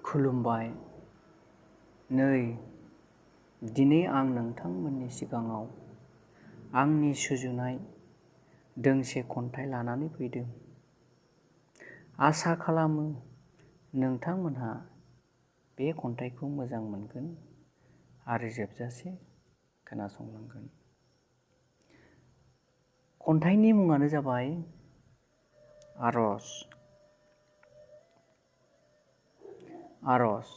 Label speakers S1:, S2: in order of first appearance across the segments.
S1: खुलुमबाय। नै दिनै आं नोंथांमोननि सिगाङाव आंनि सुजुनाय दोंसे खन्थाइ लानानै फैदों। आसा खालामो नोंथांमोनहा बे खन्थाइखौ मोजां मोनगोन आरो जोबजासे खोनासंलांगोन। खन्थाइनि मुङानो जाबाय आरज। आरज।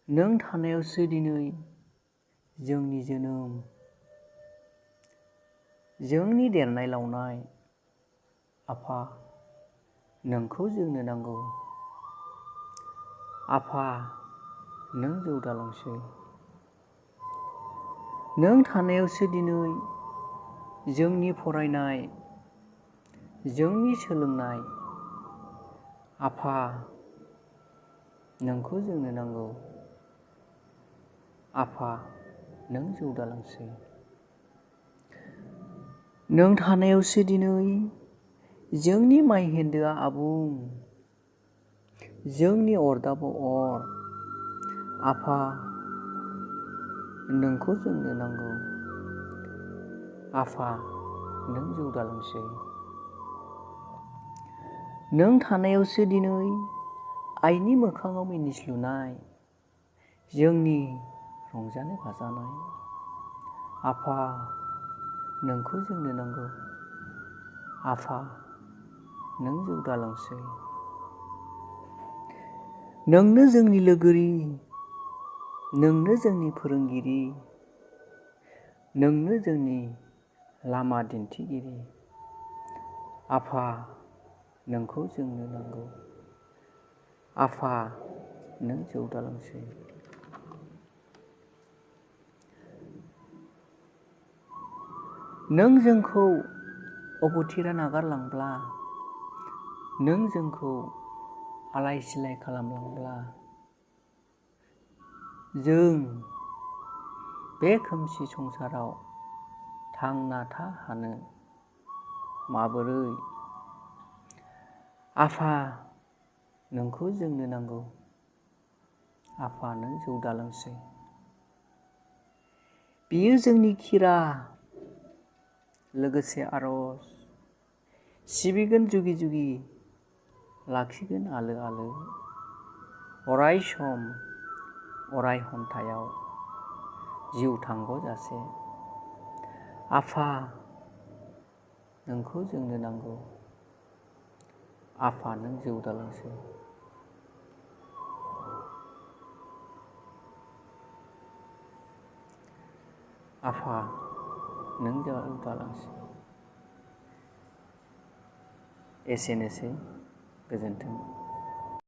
S1: नों थानायावसो दिनै जोंनि जोनोम, जोंनि देरनाय लावनाय। आफा नोंखौ जोंनो नांगौ। आफा नों जौ दालांसै। नों थानायावसो दिनै जोंनि फरायनाय, जोंनि सोलोंनाय। आफा नोंखौ जोंनो नांगौ। आफा नों जौ दालांसै। नों थानायावसो दिनै जोंनि माइ हेन्दोआ आबुं, जोंनि अरदाबाव अर। आफा नोंखौ जोंनो नांगौ। आफा नों जौ दालांसै। नों थानायावसो दिनै आइनि मोखाङाव मिनिस्लुनाय, जोंनि रंजानाय बाजानाय। आफा नोंखौ जोंनो नांगौ। आफा नों जौ दालांसै। नोंनो जोंनि लोगोरि, नोंनो जोंनि फोरोंगिरि, नोंनो जोंनि लामा दिन्थिगिरि। आफा नोंखौ जोंनो नांगौ। आफा नों जौ दालांसै। नों जोंखौ अबथिरा नागारलांब्ला, नों जोंखौ आलाय सिलाय खालामलांब्ला, जों बे खोमसि संसाराव थांना थानो माबोरै? आफा नोंखौ जोंनो नांगौ। आफा नों जौ दालांसै। बियो जोंनि खिरा, लोगोसे आरज। सिबिगोन जुगि जुगि, लाखिगोन आलो आलो। अराय सम अराय हन्थायाव जिउ थांग'जासे। आफा नोंखौ जोंनो नांगौ। आफा नों जौ दालांसै। आफा नों जौ दालांसै। एसेनोसै, गोजोन्थों।